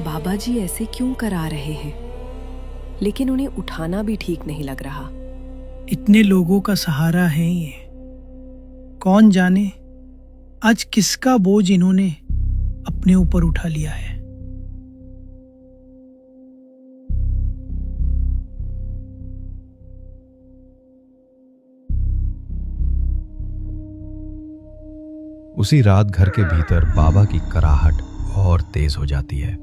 बाबा जी ऐसे क्यों करा रहे हैं? लेकिन उन्हें उठाना भी ठीक नहीं लग रहा। इतने लोगों का सहारा है ये, कौन जाने आज किसका बोझ इन्होंने अपने ऊपर उठा लिया है। उसी रात घर के भीतर बाबा की कराहट और तेज हो जाती है।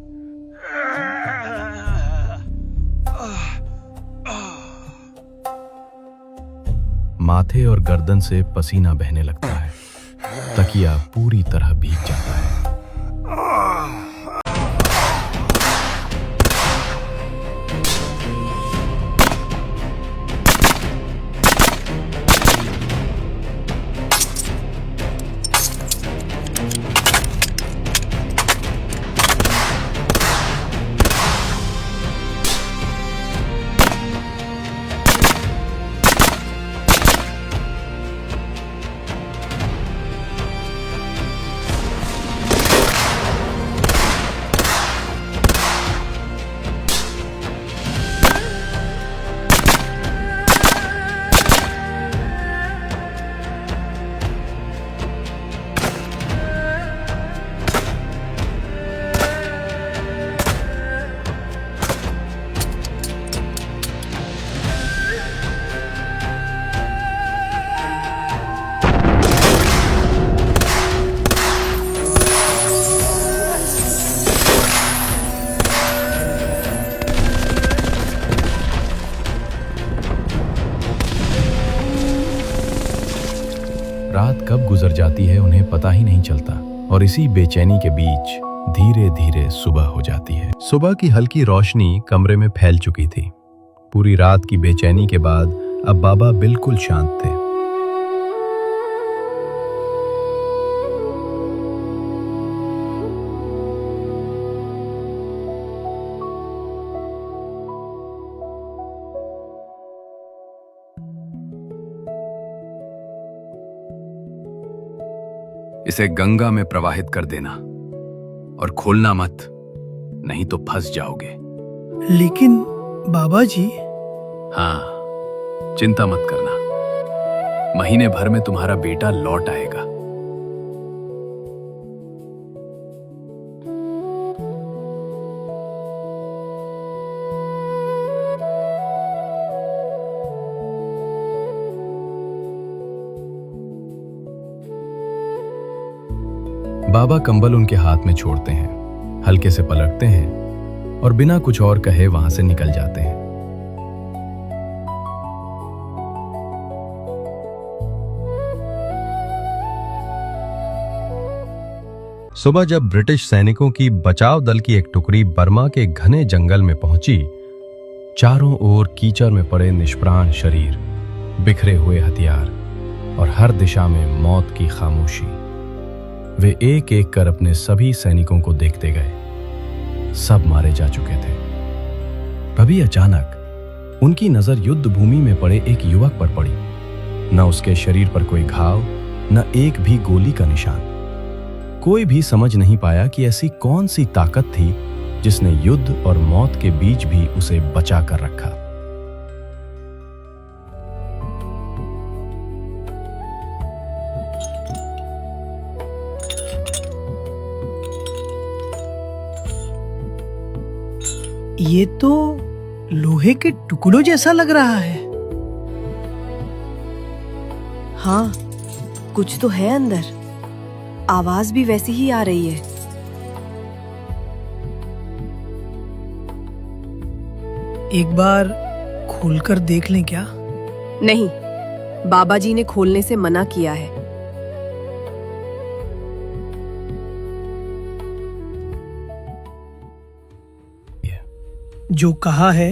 माथे और गर्दन से पसीना बहने लगता है। तकिया पूरी तरह भीग जाता है। रात कब गुजर जाती है उन्हें पता ही नहीं चलता और इसी बेचैनी के बीच धीरे धीरे सुबह हो जाती है। सुबह की हल्की रोशनी कमरे में फैल चुकी थी। पूरी रात की बेचैनी के बाद अब बाबा बिल्कुल शांत थे। इसे गंगा में प्रवाहित कर देना और खोलना मत, नहीं तो फंस जाओगे। लेकिन बाबा जी। हाँ, चिंता मत करना, महीने भर में तुम्हारा बेटा लौट आएगा। बाबा कंबल उनके हाथ में छोड़ते हैं, हल्के से पलटते हैं और बिना कुछ और कहे वहां से निकल जाते हैं। सुबह जब ब्रिटिश सैनिकों की बचाव दल की एक टुकड़ी बर्मा के घने जंगल में पहुंची, चारों ओर कीचड़ में पड़े निष्प्राण शरीर, बिखरे हुए हथियार और हर दिशा में मौत की खामोशी। वे एक एक कर अपने सभी सैनिकों को देखते गए। सब मारे जा चुके थे। तभी अचानक उनकी नजर युद्ध भूमि में पड़े एक युवक पर पड़ी। न उसके शरीर पर कोई घाव, न एक भी गोली का निशान। कोई भी समझ नहीं पाया कि ऐसी कौन सी ताकत थी जिसने युद्ध और मौत के बीच भी उसे बचा कर रखा। ये तो लोहे के टुकड़ों जैसा लग रहा है। हाँ, कुछ तो है अंदर। आवाज भी वैसी ही आ रही है। एक बार खोलकर देख लें क्या? नहीं, बाबा जी ने खोलने से मना किया है। जो कहा है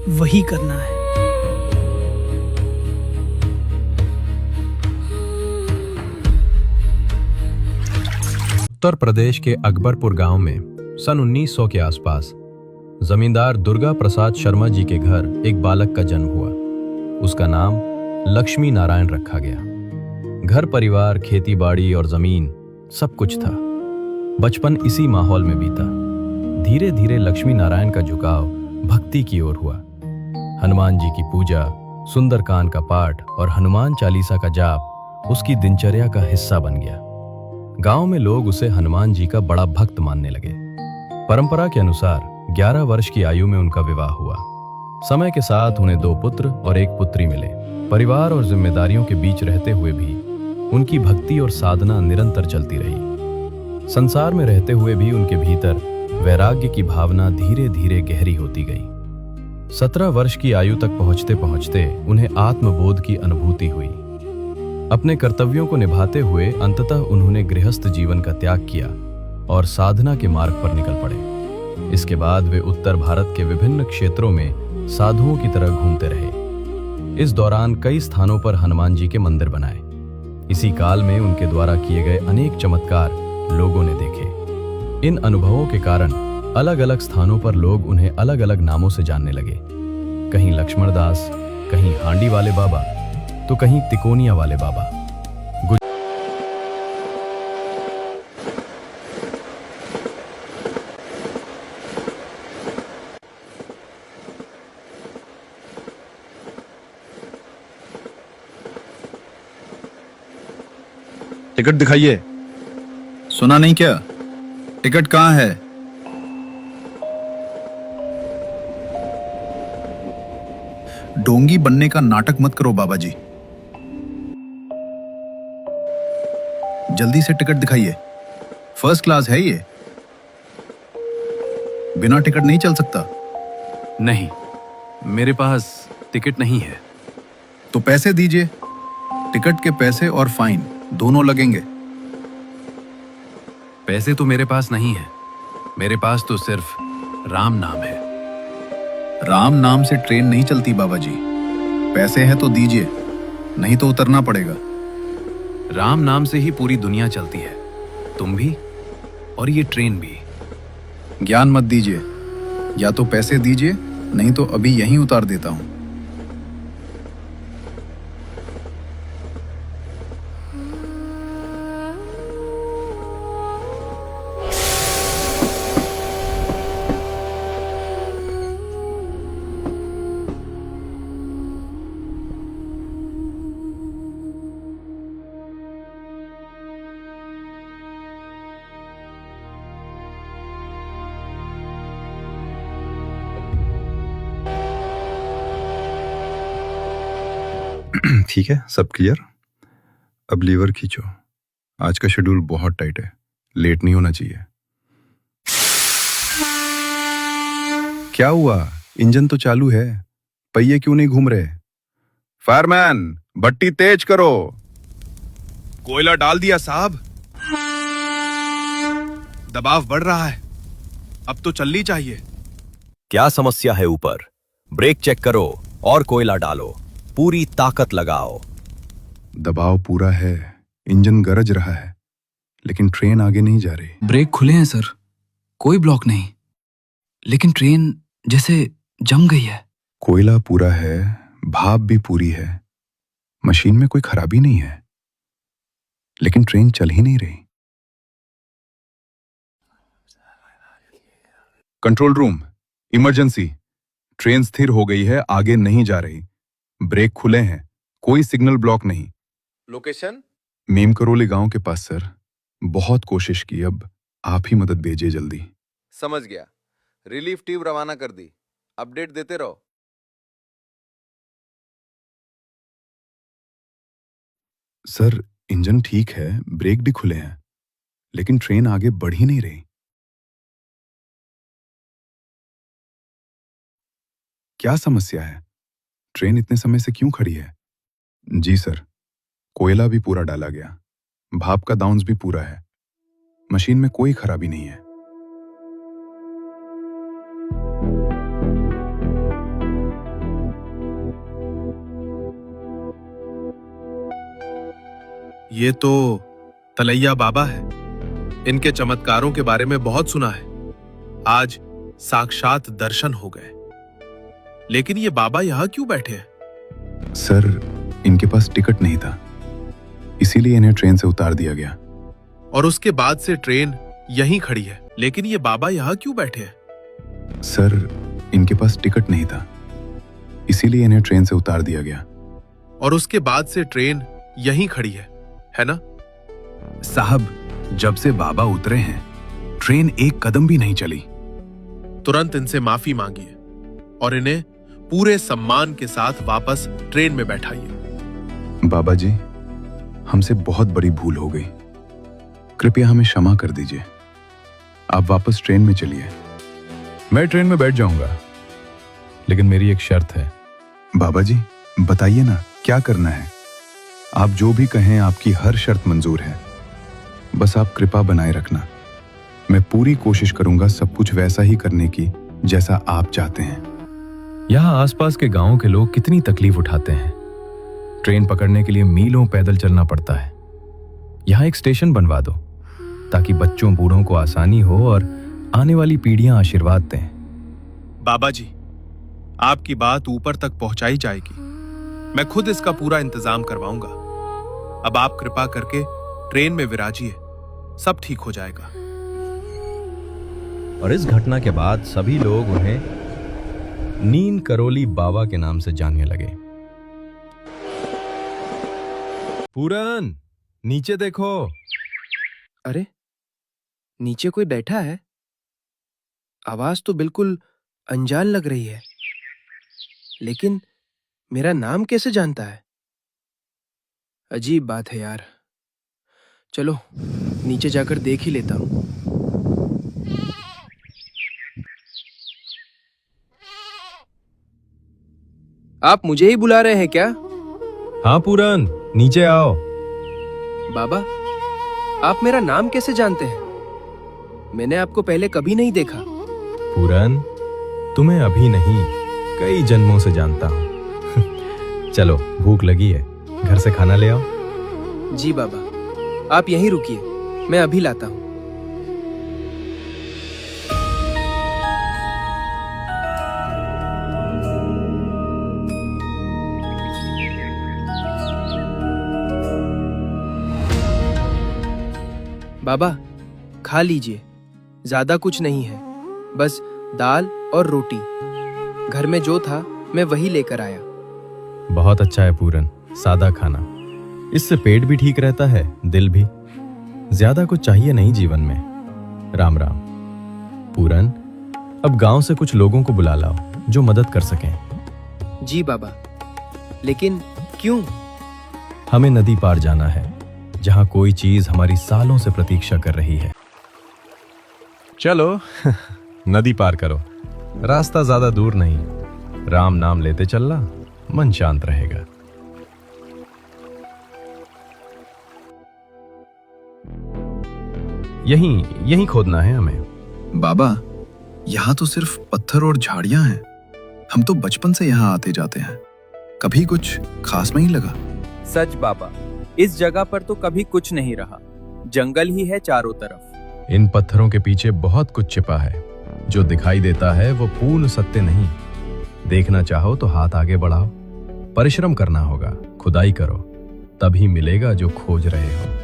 वही करना है। उत्तर प्रदेश के अकबरपुर गांव में सन 1900 के आसपास जमींदार दुर्गा प्रसाद शर्मा जी के घर एक बालक का जन्म हुआ। उसका नाम लक्ष्मी नारायण रखा गया। घर परिवार, खेती बाड़ी और जमीन सब कुछ था। बचपन इसी माहौल में बीता। धीरे धीरे लक्ष्मी नारायण का झुकाव भक्ति की ओर हुआ। हनुमान जी की पूजा, सुंदरकांड का पाठ और हनुमान चालीसा का जाप उसकी दिनचर्या का हिस्सा बन गया। गांव में लोग उसे हनुमान जी का बड़ा भक्त मानने लगे। परंपरा के अनुसार 11 वर्ष की आयु में उनका विवाह हुआ। समय के साथ उन्हें 2 पुत्र और 1 पुत्री मिले। परिवार और जिम्मेदारियों के बीच रहते हुए भी उनकी भक्ति और साधना निरंतर चलती रही। संसार में रहते हुए भी उनके भीतर वैराग्य की भावना धीरे धीरे गहरी होती गई। 17 वर्ष की आयु तक पहुंचते पहुंचते उन्हें आत्मबोध की अनुभूति हुई। अपने कर्तव्यों को निभाते हुए अंततः उन्होंने गृहस्थ जीवन का त्याग किया और साधना के मार्ग पर निकल पड़े। इसके बाद वे उत्तर भारत के विभिन्न क्षेत्रों में साधुओं की तरह घूमते रहे। इस दौरान कई स्थानों पर हनुमान जी के मंदिर बनाए। इसी काल में उनके द्वारा किए गए अनेक चमत्कार लोगों ने देखे। इन अनुभवों के कारण अलग अलग स्थानों पर लोग उन्हें अलग अलग नामों से जानने लगे। कहीं लक्ष्मण दास, कहीं हांडी वाले बाबा, तो कहीं तिकोनिया वाले बाबा। टिकट दिखाइए। सुना नहीं क्या? टिकट कहाँ है? डोंगी बनने का नाटक मत करो बाबा जी। जल्दी से टिकट दिखाइए। फर्स्ट क्लास है ये। बिना टिकट नहीं चल सकता। नहीं, मेरे पास टिकट नहीं है। तो पैसे दीजिए। टिकट के पैसे और फाइन दोनों लगेंगे। पैसे तो मेरे पास नहीं है। मेरे पास तो सिर्फ राम नाम है। राम नाम से ट्रेन नहीं चलती बाबा जी। पैसे हैं तो दीजिए, नहीं तो उतरना पड़ेगा। राम नाम से ही पूरी दुनिया चलती है, तुम भी और ये ट्रेन भी। ज्ञान मत दीजिए। या तो पैसे दीजिए, नहीं तो अभी यहीं उतार देता हूं। ठीक है, सब क्लियर। अब लीवर खींचो। आज का शेड्यूल बहुत टाइट है, लेट नहीं होना चाहिए। क्या हुआ? इंजन तो चालू है, पहिए क्यों नहीं घूम रहे? फायरमैन, भट्टी तेज करो। कोयला डाल दिया साहब। दबाव बढ़ रहा है, अब तो चलनी चाहिए। क्या समस्या है? ऊपर ब्रेक चेक करो और कोयला डालो, पूरी ताकत लगाओ। दबाव पूरा है, इंजन गरज रहा है, लेकिन ट्रेन आगे नहीं जा रही। ब्रेक खुले हैं सर, कोई ब्लॉक नहीं, लेकिन ट्रेन जैसे जम गई है। कोयला पूरा है, भाप भी पूरी है, मशीन में कोई खराबी नहीं है, लेकिन ट्रेन चल ही नहीं रही। Control room, emergency. ट्रेन स्थिर हो गई है, आगे नहीं जा रही। ब्रेक खुले हैं, कोई सिग्नल ब्लॉक नहीं। लोकेशन? मेम करोली गांव के पास सर। बहुत कोशिश की, अब आप ही मदद भेजिए जल्दी। समझ गया। रिलीफ टीम रवाना कर दी, अपडेट देते रहो। सर, इंजन ठीक है, ब्रेक भी खुले हैं, लेकिन ट्रेन आगे बढ़ ही नहीं रही। क्या समस्या है? ट्रेन इतने समय से क्यों खड़ी है? जी सर, कोयला भी पूरा डाला गया, भाप का दाउंस भी पूरा है, मशीन में कोई खराबी नहीं है। ये तो तलैया बाबा है। इनके चमत्कारों के बारे में बहुत सुना है, आज साक्षात दर्शन हो गए। लेकिन ये बाबा यहां क्यों बैठे हैं? सर, इनके पास टिकट नहीं था, इसीलिए इन्हें ट्रेन से उतार दिया गया। और उसके बाद से ट्रेन यहीं खड़ी है, लेकिन ये बाबा यहाँ क्यों बैठे हैं? सर, इनके पास टिकट नहीं था, इसीलिए इन्हें ट्रेन से उतार दिया गया। और उसके बाद से ट्रेन यहीं खड़ी है ना? साहब, जब से बाबा उतरे हैं ट्रेन एक कदम भी नहीं चली। तुरंत इनसे माफी मांगिए और इन्हें पूरे सम्मान के साथ वापस ट्रेन में बैठाइए। बाबा जी, हमसे बहुत बड़ी भूल हो गई, कृपया हमें क्षमा कर दीजिए। आप वापस ट्रेन में चलिए। मैं ट्रेन में बैठ जाऊंगा, लेकिन मेरी एक शर्त है। बाबा जी, बताइए ना, क्या करना है? आप जो भी कहें, आपकी हर शर्त मंजूर है। बस आप कृपा बनाए रखना। मैं पूरी कोशिश करूंगा सब कुछ वैसा ही करने की जैसा आप चाहते हैं। यहाँ आसपास के गांवों के लोग कितनी तकलीफ उठाते हैं। ट्रेन पकड़ने के लिए मीलों पैदल चलना पड़ता है। यहाँ एक स्टेशन बनवा दो ताकि बच्चों बूढ़ों को आसानी हो और आने वाली पीढ़ियां आशीर्वाद दें। बाबा जी, आपकी बात ऊपर तक पहुंचाई जाएगी। मैं खुद इसका पूरा इंतजाम करवाऊंगा। अब आप कृपा करके ट्रेन में विराजिए, सब ठीक हो जाएगा। और इस घटना के बाद सभी लोग उन्हें नीन करोली बाबा के नाम से जानने लगे। पूरन, नीचे देखो। अरे, नीचे कोई बैठा है। आवाज तो बिल्कुल अनजान लग रही है, लेकिन मेरा नाम कैसे जानता है? अजीब बात है यार। चलो नीचे जाकर देख ही लेता हूं। आप मुझे ही बुला रहे हैं क्या? हाँ पूरन, नीचे आओ। बाबा, आप मेरा नाम कैसे जानते हैं? मैंने आपको पहले कभी नहीं देखा। पूरन, तुम्हें अभी नहीं, कई जन्मों से जानता हूं। चलो, भूख लगी है, घर से खाना ले आओ। जी बाबा, आप यहीं रुकिए, मैं अभी लाता हूं। बाबा, खा लीजिए, ज्यादा कुछ नहीं है, बस दाल और रोटी। घर में जो था मैं वही लेकर आया। बहुत अच्छा है पूरन, सादा खाना, इससे पेट भी ठीक रहता है, दिल भी। ज्यादा कुछ चाहिए नहीं जीवन में। राम राम। पूरन, अब गांव से कुछ लोगों को बुला लाओ जो मदद कर सकें। जी बाबा, लेकिन क्यों? हमें नदी पार जाना है, जहां कोई चीज हमारी सालों से प्रतीक्षा कर रही है। चलो नदी पार करो, रास्ता ज्यादा दूर नहीं। राम नाम लेते चलना, मन शांत रहेगा। यहीं खोदना है हमें। बाबा, यहाँ तो सिर्फ पत्थर और झाड़ियां हैं। हम तो बचपन से यहाँ आते जाते हैं, कभी कुछ खास नहीं लगा। सच बाबा, इस जगह पर तो कभी कुछ नहीं रहा, जंगल ही है चारों तरफ। इन पत्थरों के पीछे बहुत कुछ छिपा है। जो दिखाई देता है वो पूर्ण सत्य नहीं। देखना चाहो तो हाथ आगे बढ़ाओ, परिश्रम करना होगा, खुदाई करो, तभी मिलेगा जो खोज रहे हो।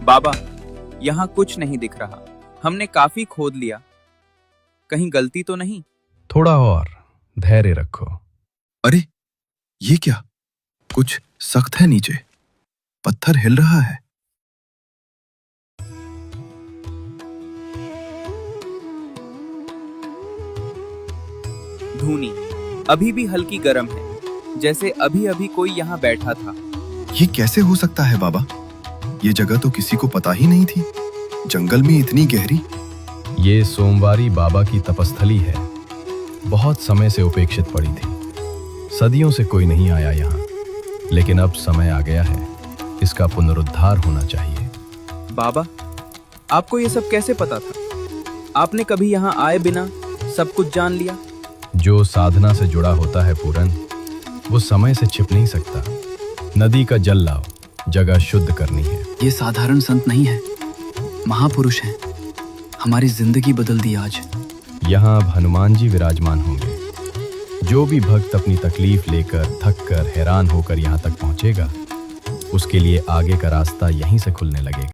बाबा, यहाँ कुछ नहीं दिख रहा, हमने काफी खोद लिया, कहीं गलती तो नहीं? थोड़ा और धैर्य रखो। अरे, ये क्या? कुछ सख्त है नीचे, पत्थर हिल रहा है। धूनी अभी भी हल्की गर्म है, जैसे अभी अभी कोई यहाँ बैठा था। ये कैसे हो सकता है बाबा? ये जगह तो किसी को पता ही नहीं थी, जंगल में इतनी गहरी। ये सोमवारी बाबा की तपस्थली है, बहुत समय से उपेक्षित पड़ी थी। सदियों से कोई नहीं आया यहाँ, लेकिन अब समय आ गया है, इसका पुनरुद्धार होना चाहिए। बाबा, आपको ये सब कैसे पता था? आपने कभी यहाँ आए बिना सब कुछ जान लिया? जो साधना से जुड़ा होता है पूरन, वो समय से छिप नहीं सकता। नदी का जल लाओ, जगह शुद्ध करनी है। ये साधारण संत नहीं है, महापुरुष हैं, हमारी जिंदगी बदल दी आज। यहाँ अब हनुमान जी विराजमान होंगे। जो भी भक्त अपनी तकलीफ लेकर, थक कर, हैरान होकर यहाँ तक पहुंचेगा, उसके लिए आगे का रास्ता यहीं से खुलने लगेगा।